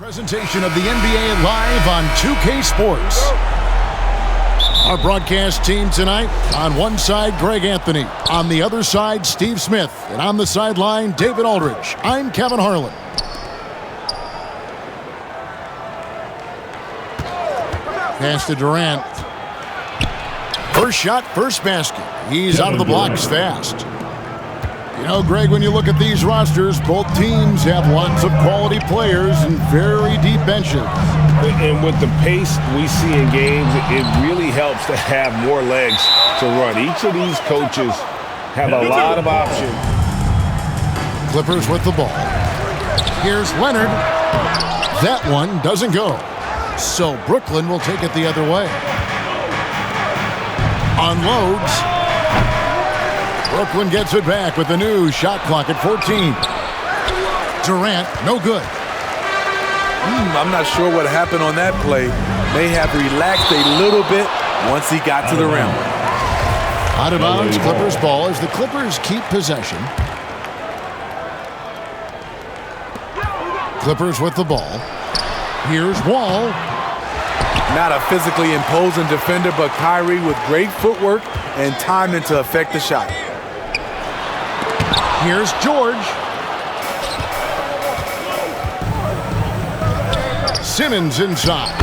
Presentation of the NBA live on 2K Sports. Our broadcast team tonight, on one side, Greg Anthony. On the other side, Steve Smith. And on the sideline, David Aldridge. I'm Kevin Harlan. Pass to Durant. First shot, first basket. He's out of the blocks fast. You know, Greg, when you look at these rosters, both teams have lots of quality players and very deep benches. And with the pace we see in games, it really helps to have more legs to run. Each of these coaches have a lot of options. Clippers with the ball. Here's Leonard. That one doesn't go. So Brooklyn will take it the other way. Unloads. Brooklyn gets it back with the new shot clock at 14. Durant, no good. I'm not sure what happened on that play. May have relaxed a little bit once he got to the rim. Out of bounds, Clippers ball as the Clippers keep possession. Clippers with the ball. Here's Wall. Not a physically imposing defender, but Kyrie with great footwork and timing to affect the shot. Here's George. Simmons inside.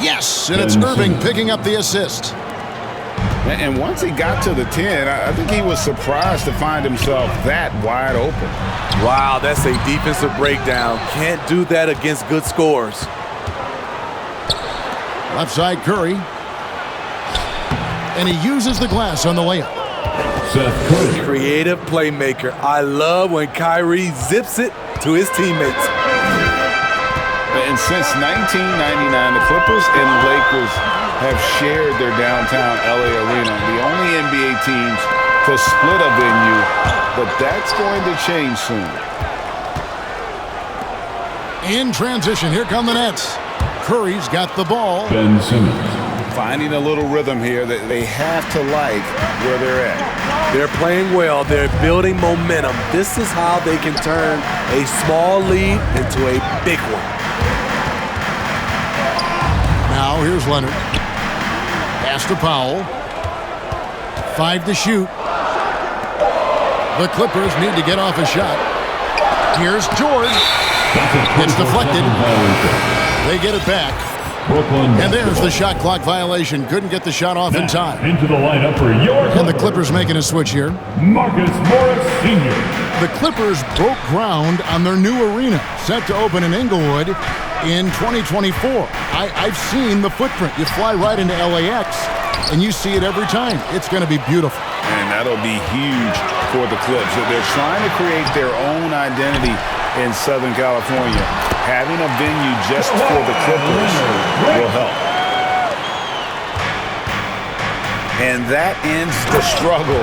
Yes, and it's Irving picking up the assist. And once he got to the 10, I think he was surprised to find himself that wide open. Wow, that's a defensive breakdown. Can't do that against good scores. Left side Curry. And he uses the glass on the layup. Creative playmaker. I love when Kyrie zips it to his teammates. And since 1999, the Clippers and Lakers have shared their downtown LA arena, the only NBA teams to split a venue, but that's going to change soon. In transition, here come the Nets. Curry's got the ball. Ben Simmons. Finding a little rhythm here that they have to like where they're at. They're playing well. They're building momentum. This is how they can turn a small lead into a big one. Now here's Leonard. Pass to Powell. 5 to shoot. The Clippers need to get off a shot. Here's George. It's deflected. They get it back. Brooklyn. And there's the shot clock violation. Couldn't get the shot off in time. Into the lineup for your And the Clippers making a switch here. Marcus Morris Sr. The Clippers broke ground on their new arena, set to open in Inglewood in 2024. I've seen the footprint. You fly right into LAX, and you see it every time. It's going to be beautiful. And that'll be huge for the Clips. They're trying to create their own identity in Southern California. Having a venue just for the Clippers will help. And that ends the struggle.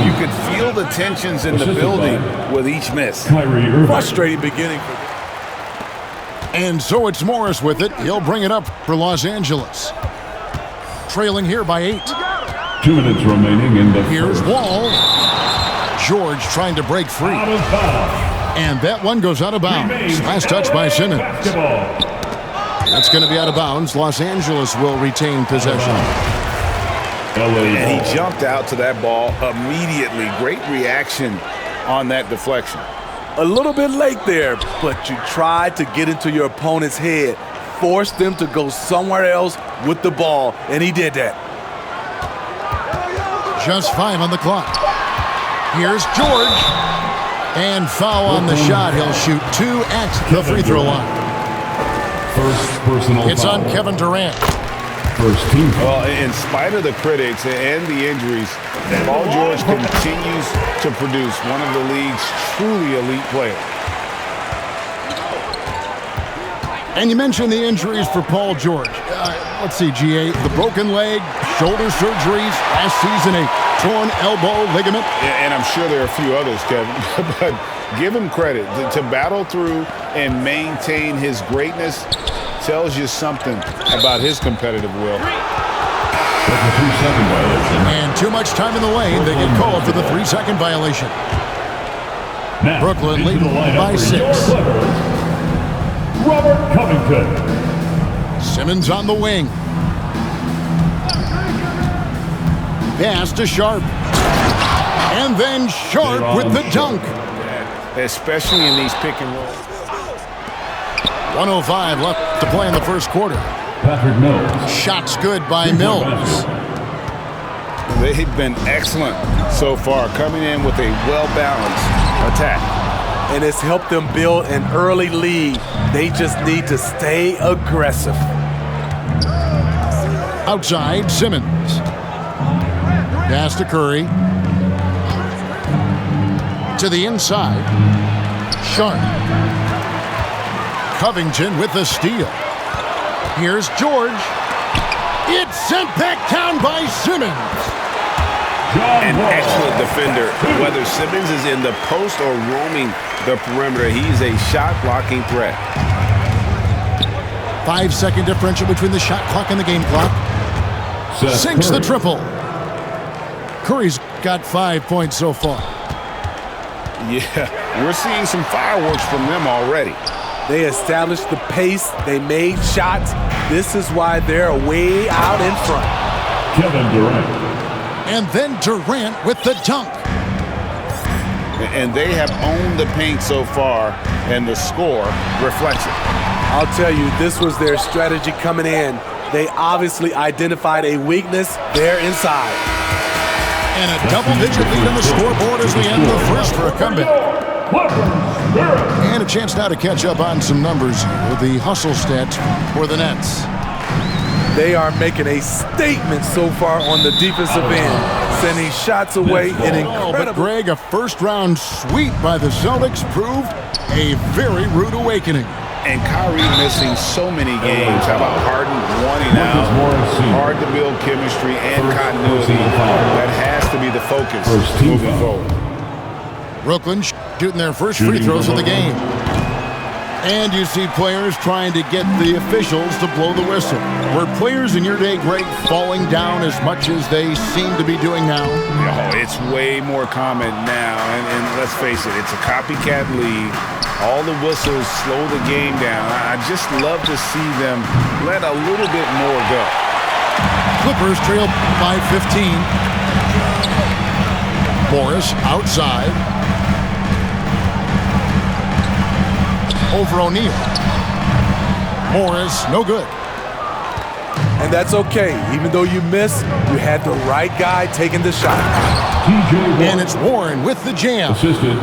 You could feel the tensions in the building with each miss. Frustrating beginning. And so it's Morris with it. He'll bring it up for Los Angeles. Trailing here by 8. 2 minutes remaining in the Here's first. Wall. George trying to break free. Out of bounds. And that one goes out of bounds. Last touch by Simmons. That's going to be out of bounds. Los Angeles will retain possession. And he jumped out to that ball immediately. Great reaction on that deflection. A little bit late there, but you tried to get into your opponent's head. Force them to go somewhere else with the ball, and he did that. Just 5 on the clock. Here's George. And foul on the shot. He'll shoot 2 at the free throw line. First personal It's foul. on Kevin Durant. First team foul. Well, in spite of the critics and the injuries, Paul George continues to produce one of the league's truly elite players. And you mentioned the injuries for Paul George. Let's see, GA, the broken leg, shoulder surgeries, last season a torn elbow ligament. And I'm sure there are a few others, Kevin, but give him credit. To battle through and maintain his greatness tells you something about his competitive will. That's a 3-second violation. And too much time in the lane. They get called for the 3-second violation. Now, Brooklyn into leading the lineup by for 6. your Clippers, Robert Covington. Simmons on the wing. Pass to Sharp. And then Sharp with the dunk. Especially in these pick and rolls. 1:05 left to play in the first quarter. Patrick Mills. Shots good by Mills. They've been excellent so far, coming in with a well-balanced attack. And it's helped them build an early lead. They just need to stay aggressive. Outside, Simmons. Pass to Curry. To the inside. Sharp. Covington with the steal. Here's George. It's sent back down by Simmons. An excellent defender. Whether Simmons is in the post or roaming the perimeter, he's a shot-blocking threat. 5-second differential between the shot clock and the game clock. Sinks the triple. Curry's got 5 points so far. Yeah, we're seeing some fireworks from them already. They established the pace. They made shots. This is why they're way out in front. Kevin Durant. And then Durant with the dunk. And they have owned the paint so far, and the score reflects it. I'll tell you, this was their strategy coming in. They obviously identified a weakness there inside. And a double-digit lead on the scoreboard as we end the first for a comeback. And a chance now to catch up on some numbers with the hustle stats for the Nets. They are making a statement so far on the defensive end, sending shots away in incredible. But Greg, a first-round sweep by the Celtics proved a very rude awakening. And Kyrie missing so many games. How about Harden wanting out? Hard to build chemistry and continuity. That has to be the focus moving forward. Brooklyn shooting their first free throws of the game. And you see players trying to get the officials to blow the whistle. Were players in your day, Greg, falling down as much as they seem to be doing now? Oh, it's way more common now. And let's face it, it's a copycat league. All the whistles slow the game down. I just love to see them let a little bit more go. Clippers trail by 15. Morris outside. Over O'Neal. Morris, no good. And that's okay. Even though you miss, you had the right guy taking the shot. And it's Warren with the jam. Assisted.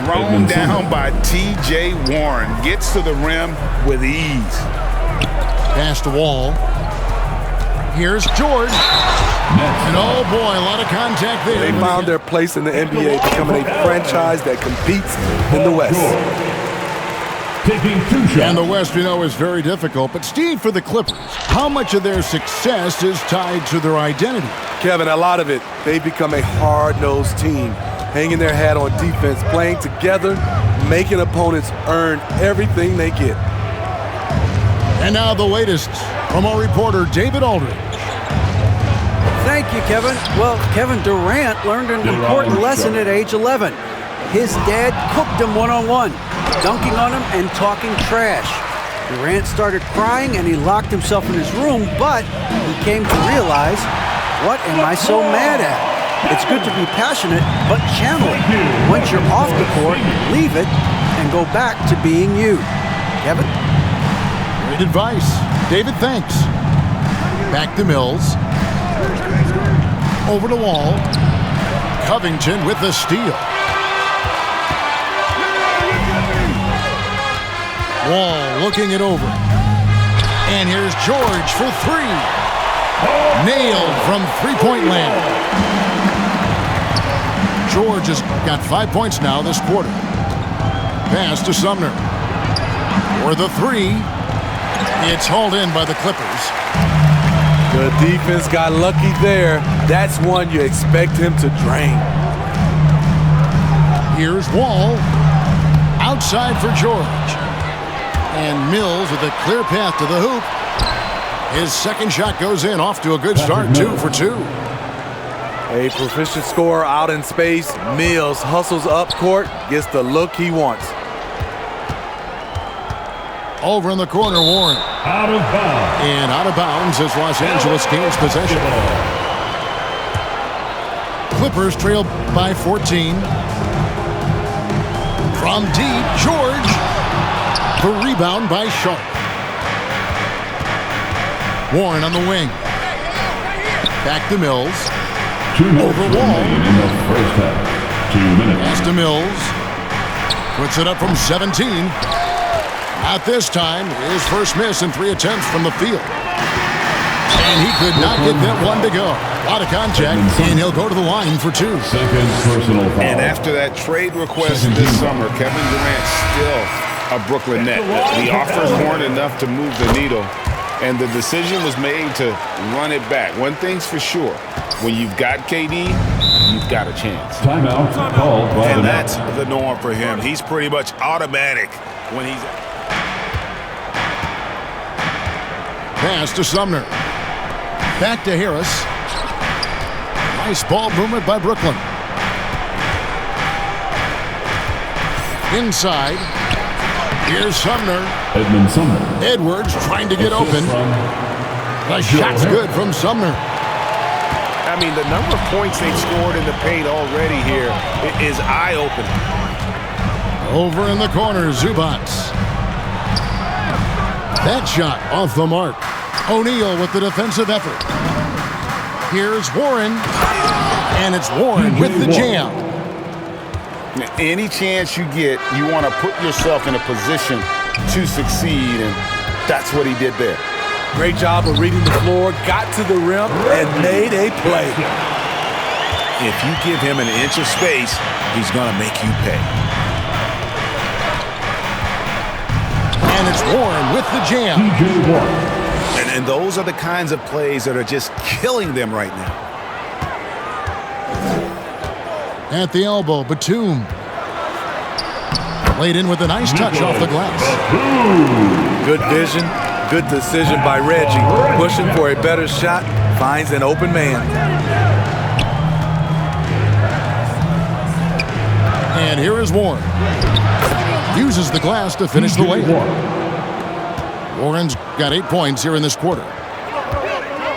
Thrown down by T.J. Warren. Gets to the rim with ease. Pass to Wall. Here's George. And oh boy, a lot of contact there. They found their place in the NBA, becoming a franchise that competes in the West. Taking 2 shots. And the West, we know, is very difficult. But Steve, for the Clippers, how much of their success is tied to their identity? Kevin, a lot of it. They've become a hard-nosed team, hanging their hat on defense, playing together, making opponents earn everything they get. And now the latest from our reporter, David Aldridge. Thank you, Kevin. Well, Kevin Durant learned an important lesson at age 11. His dad cooked him one-on-one, dunking on him and talking trash. Durant started crying and he locked himself in his room, but he came to realize, what am I so mad at? It's good to be passionate, but channel it. Once you're off the court, leave it and go back to being you. Kevin? Great advice. David, thanks. Back to Mills. Over to Wall. Covington with the steal. Wall looking it over. And here's George for 3. Nailed from three-point land. George has got 5 points now this quarter. Pass to Sumner. For the 3. It's hauled in by the Clippers. The defense got lucky there. That's one you expect him to drain. Here's Wall. Outside for George. And Mills with a clear path to the hoop. His second shot goes in, off to a good start, 2 for 2. A proficient scorer out in space. Mills hustles up court, gets the look he wants. Over in the corner, Warren. Out of bounds. And out of bounds as Los Angeles gains possession. Clippers trail by 14. From deep, George. The rebound by Sharp. Warren on the wing. Back to Mills. 2 minutes Over Wall. remaining in the first half. 2 minutes. Pass to Mills. Puts it up from 17. Not this time. His first miss in 3 attempts from the field. And he could not get that one to go. A lot of contact, and he'll go to the line for 2. Second personal foul. And after that trade request this summer, Kevin Durant still a Brooklyn Net. The offers weren't enough to move the needle, and the decision was made to run it back. One thing's for sure, when you've got KD, you've got a chance. Timeout called by And the that's the norm for him. He's pretty much automatic when he's... Pass to Sumner. Back to Harris. Nice ball movement by Brooklyn. Inside. Here's Sumner. Edmund Sumner. Edwards trying to get Assist open. from The shot's good from Sumner. I mean, the number of points they've scored in the paint already here is eye-opening. Over in the corner, Zubac. That shot off the mark. O'Neal with the defensive effort. Here's Warren. And it's Warren with the jam. Any chance you get, you want to put yourself in a position to succeed, and that's what he did there. Great job of reading the floor, got to the rim, and made a play. If you give him an inch of space, he's going to make you pay. And it's Warren with the jam. DJ Warren. And those are the kinds of plays that are just killing them right now. At the elbow, Batum. Laid in with a nice touch off the glass. Good vision, good decision by Reggie. Pushing for a better shot, finds an open man. And here is Warren. Uses the glass to finish the layup. Warren's got 8 points here in this quarter.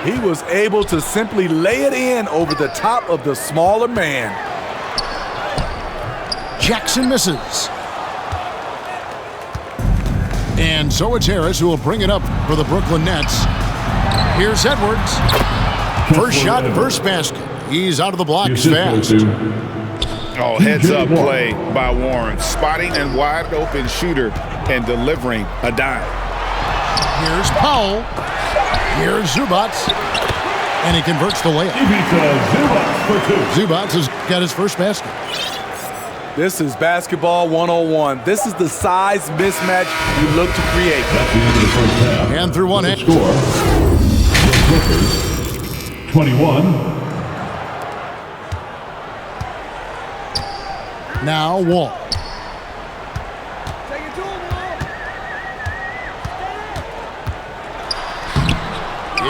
He was able to simply lay it in over the top of the smaller man. Jackson misses. And so it's Harris who will bring it up for the Brooklyn Nets. Here's Edwards. First shot, first basket. He's out of the blocks fast. Oh, heads-up play by Warren. Spotting and wide-open shooter and delivering a dime. Here's Powell. Here's Zubac. And he converts the layup. Zubac has got his first basket. This is basketball 101. This is the size mismatch you look to create. That's the end of the first half. And through one half. Score. The Clippers, 21. Now Wall.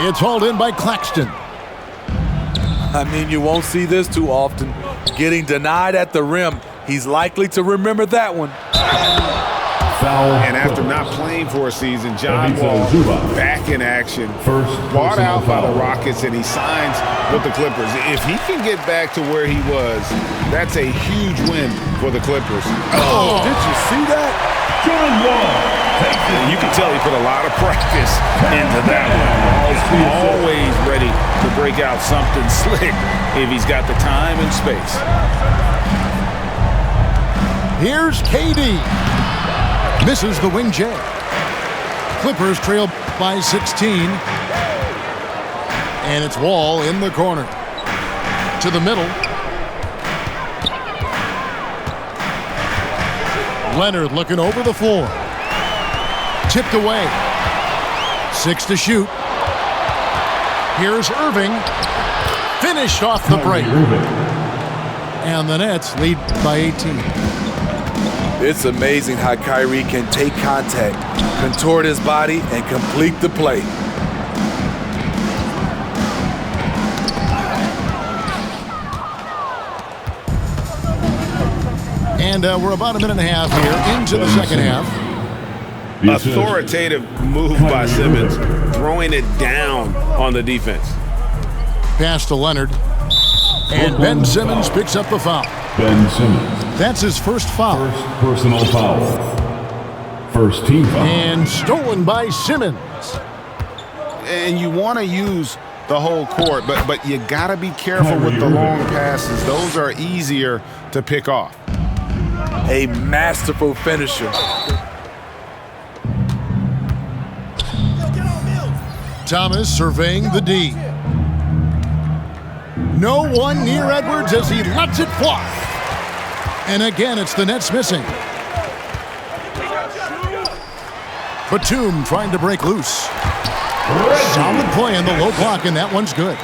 It's hauled in by Claxton. I mean, you won't see this too often. Getting denied at the rim. He's likely to remember that one. Foul. And after not playing for a season, John Wall back in action. First bought out by foul. the Rockets, and he signs with the Clippers. If he can get back to where he was, that's a huge win for the Clippers. Oh, did you see that? John Wall. You can tell he put a lot of practice into that one. Wall's always ready to break out something slick if he's got the time and space. Here's KD. Misses the wing J. Clippers trail by 16. And it's Wall in the corner. To the middle. Leonard looking over the floor. Tipped away. 6 to shoot. Here's Irving. Finished off the break. And the Nets lead by 18. It's amazing how Kyrie can take contact, contort his body, and complete the play. And we're about a minute and a half here into the second half. The assist. Authoritative move by Simmons, throwing it down on the defense. Pass to Leonard. And Ben Simmons picks up the foul. Ben Simmons. That's his first foul. First personal foul. First team foul. And stolen by Simmons. And you want to use the whole court, but you got to be careful with the long passes. Those are easier to pick off. A masterful finisher. Thomas surveying the D. No one near Edwards as he lets it fly. And again, it's the Nets missing. Batum trying to break loose. Solid play in the low block, and that one's good.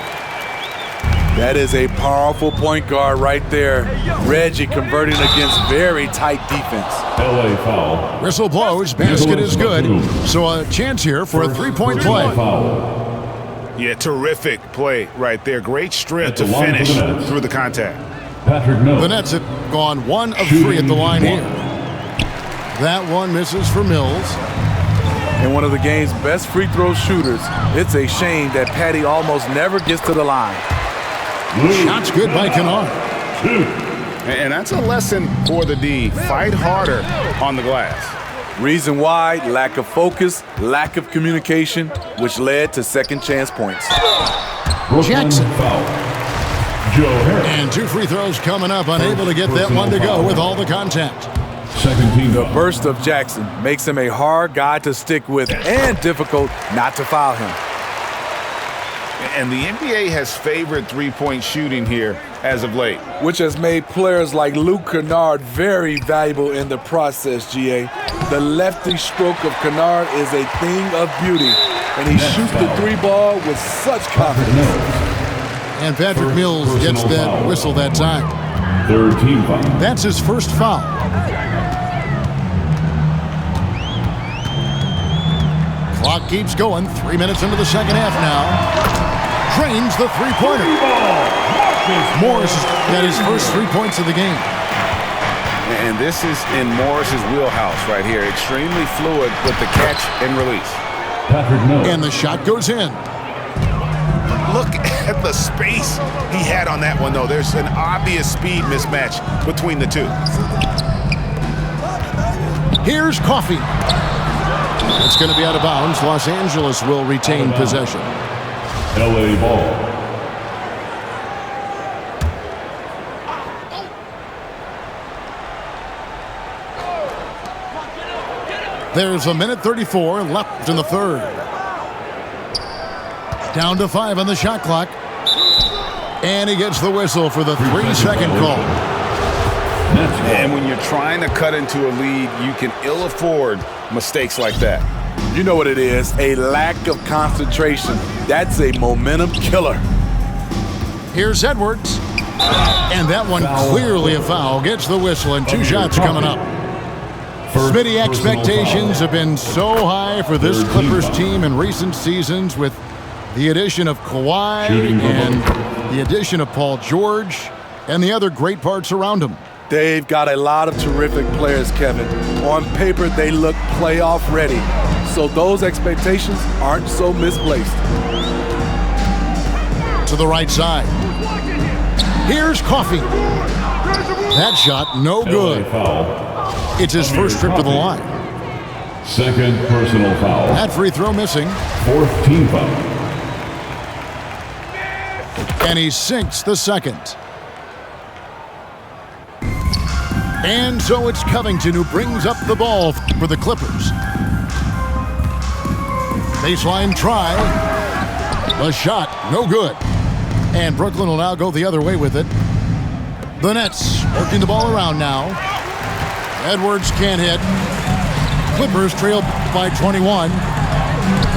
That is a powerful point guard right there. Reggie converting against very tight defense. LA foul. Whistle blows, basket is good. So a chance here for a three-point play. Foul. Yeah, terrific play right there. Great strength to line finish for the Nets. through the contact. Patrick Mills. The Nets have gone 1 of 3 at the line here. That one misses for Mills. And one of the game's best free throw shooters. It's a shame that Patty almost never gets to the line. Shots good by Kennard. And that's a lesson for the D. Fight harder on the glass. Reason why, lack of focus, lack of communication, which led to second chance points. Jackson. Foul. Joe Harris. And 2 free throws coming up, unable to get that one to go with all the contact. Second team The foul. burst of Jackson makes him a hard guy to stick with and difficult not to foul him. And the NBA has favored three-point shooting here as of late. Which has made players like Luke Kennard very valuable in the process, GA. The lefty stroke of Kennard is a thing of beauty, and he shoots the three ball with such confidence. And Patrick Mills gets that whistle that time. Third team foul. That's his first foul. Clock keeps going. 3 minutes into the second half now. Drains the three-pointer. Morris got his first 3 points of the game. And this is in Morris's wheelhouse right here. Extremely fluid with the catch and release. Patrick Mills. And the shot goes in. Look at the space he had on that one, though. There's an obvious speed mismatch between the two. Here's Coffey. It's going to be out of bounds. Los Angeles will retain possession. LA ball. There's a minute 34 left in the third. Down to 5 on the shot clock. And he gets the whistle for the 3-second call. And when you're trying to cut into a lead, you can ill afford mistakes like that. You know what it is, a lack of concentration. That's a momentum killer. Here's Edwards. And that one clearly a foul. Gets the whistle and 2 shots coming up. Smitty, expectations have been so high for this Clippers team in recent seasons with the addition of Kawhi and the addition of Paul George and the other great parts around him. They've got a lot of terrific players, Kevin. On paper, they look playoff ready. So those expectations aren't so misplaced. To the right side. Here's Coffey. That shot, no good. It's his first trip to the line. Second personal foul. That free throw missing. Fourth team foul. And he sinks the second. And so it's Covington who brings up the ball for the Clippers. Baseline try. The shot, no good. And Brooklyn will now go the other way with it. The Nets working the ball around now. Edwards can't hit. Clippers trail by 21.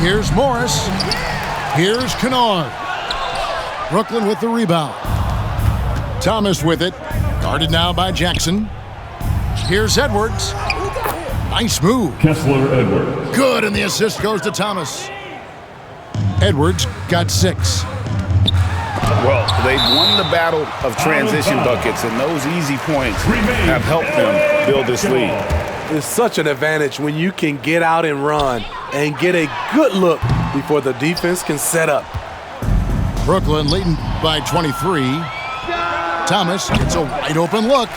Here's Morris. Here's Kennard. Brooklyn with the rebound. Thomas with it. Guarded now by Jackson. Here's Edwards. Nice move. Kessler Edwards. Good, and the assist goes to Thomas. Edwards got 6. Well, they've won the battle of transition buckets, and those easy points have helped them build this lead. is such an advantage when you can get out and run and get a good look before the defense can set up. Brooklyn leading by 23. Thomas gets a wide open look.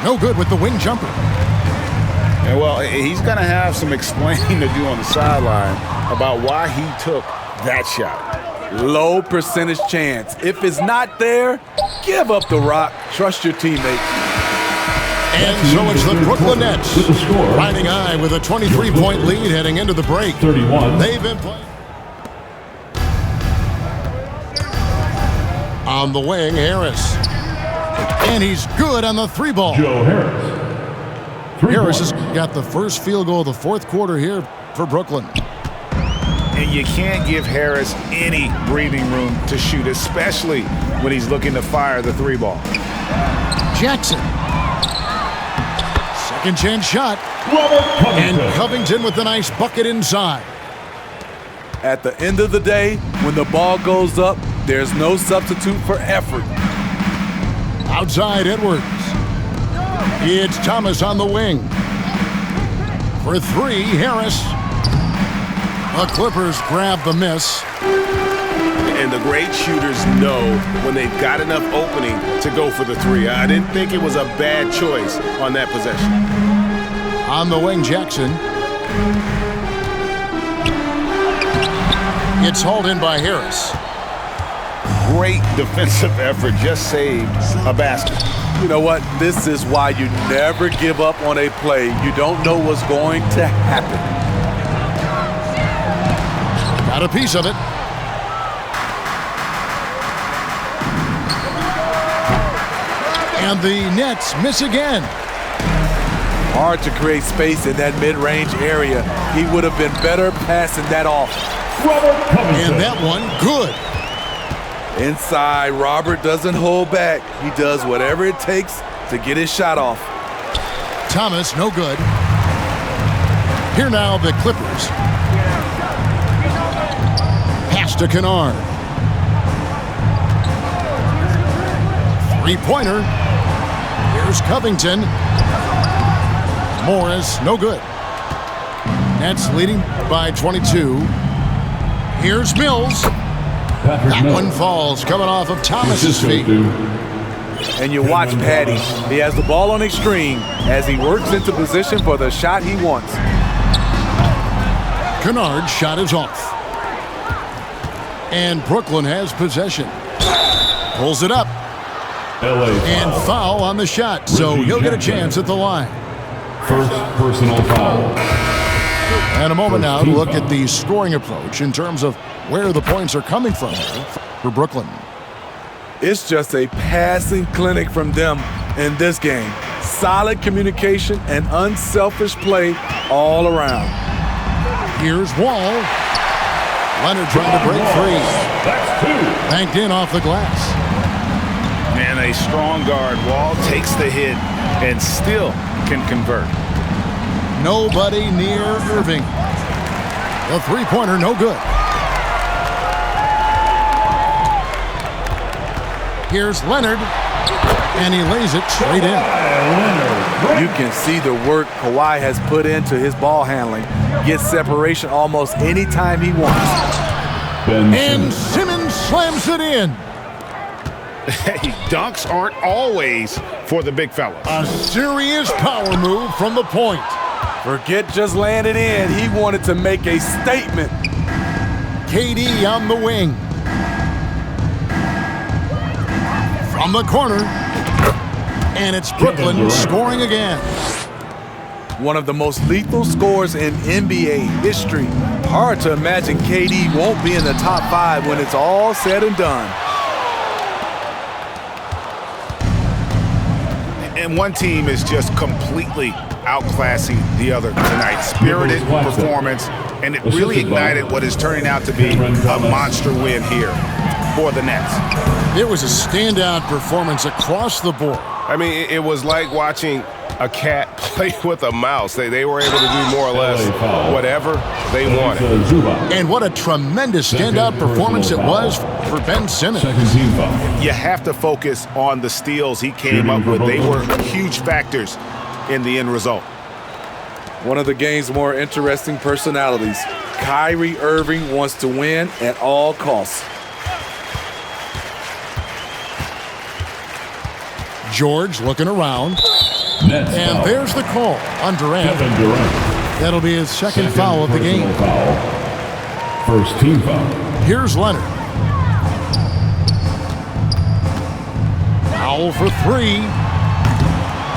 No good with the wing jumper. Yeah, well, he's going to have some explaining to do on the sideline about why he took that shot. Low percentage chance. If it's not there, give up the rock. Trust your teammates. And so it's the Brooklyn Nets riding high with a 23-point lead heading into the break. 31. They've been playing. On the wing, Harris. And he's good on the three ball. Joe Harris. Harris has got the first field goal of the fourth quarter here for Brooklyn. And you can't give Harris any breathing room to shoot, especially when he's looking to fire the three ball. Jackson. Second chance shot. And Covington with a nice bucket inside. At the end of the day, when the ball goes up, there's no substitute for effort. Outside Edwards. It's Thomas on the wing. For three, Harris. The Clippers grab the miss. And the great shooters know when they've got enough opening to go for the three. I didn't think it was a bad choice on that possession. On the wing, Jackson. It's hauled in by Harris. Great defensive effort, just saved a basket. You know what? This is why you never give up on a play. You don't know what's going to happen. Got a piece of it. And the Nets miss again. Hard to create space in that mid-range area. He would have been better passing that off. And that one, good. Inside, Robert doesn't hold back. He does whatever it takes to get his shot off. Thomas, no good. Here now, the Clippers. Pass to Kennard. Three-pointer. Here's Covington. Morris, no good. Nets leading by 22. Here's Mills. That one falls, coming off of Thomas's feet. And you watch Patty. He has the ball on extreme as he works into position for the shot he wants. Kennard's shot is off. And Brooklyn has possession. Pulls it up. And foul on the shot, so he'll get a chance at the line. First personal foul. And a moment now to look at the scoring approach in terms of where the points are coming from for Brooklyn. It's just a passing clinic from them in this game. Solid communication and unselfish play all around. Here's Wall. Leonard trying to break free. That's two. Banked in off the glass. And a strong guard. Wall takes the hit and still can convert. Nobody near Irving. The three-pointer, no good. Here's Leonard, and he lays it straight in. You can see the work Kawhi has put into his ball handling. Gets separation almost any time he wants. And Simmons slams it in. Hey, dunks aren't always for the big fellas. A serious power move from the point. Forget just laying it in. He wanted to make a statement. KD on the wing. From the corner. And it's Brooklyn scoring again. One of the most lethal scorers in NBA history. Hard to imagine KD won't be in the top 5 when it's all said and done. And one team is just completely outclassing the other tonight. Spirited performance, and it really ignited what is turning out to be a monster win here for the Nets. It was a standout performance across the board. I mean, it was like watching a cat play with a mouse. They were able to do more or less whatever they wanted. And what a tremendous standout performance it was for Ben Simmons. You have to focus on the steals he came up with. They were huge factors in the end result. One of the game's more interesting personalities. Kyrie Irving wants to win at all costs. George looking around. Nets And foul. there's the call on Durant. Kevin Durant. That'll be his second foul of the personal game. Foul. First team foul. Here's Leonard. Foul for three.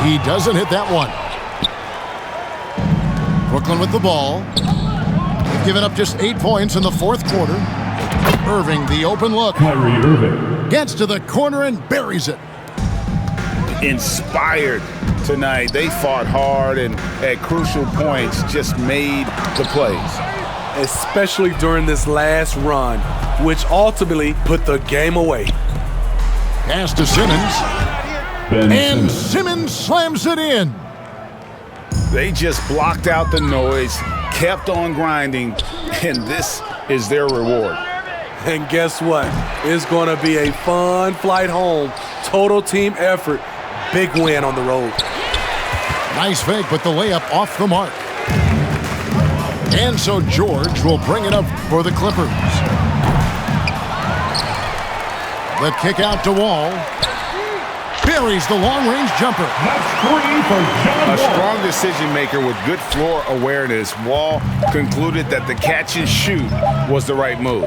He doesn't hit that one. Brooklyn with the ball. They've given up just 8 points in the fourth quarter. Irving, the open look. Kyrie Irving. Gets to the corner and buries it. Inspired tonight. They fought hard and at crucial points just made the plays. Especially during this last run, which ultimately put the game away. Pass to Simmons. Ben And Simmons. Simmons slams it in. They just blocked out the noise, kept on grinding, and this is their reward. And guess what? It's going to be a fun flight home. Total team effort. Big win on the road. Nice fake, but the layup off the mark. And so George will bring it up for the Clippers. The kick out to Wall. Buries the long-range jumper. That's 3 for John A Wall. strong decision maker with good floor awareness. Wall concluded that the catch and shoot was the right move.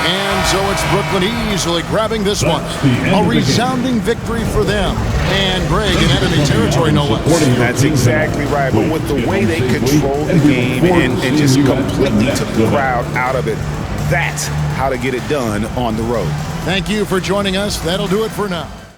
And so it's Brooklyn easily grabbing this one. A resounding victory for them. And Greg in enemy territory, no less. That's exactly right. But with the way they controlled the game and just completely took the crowd out of it, that's how to get it done on the road. Thank you for joining us. That'll do it for now.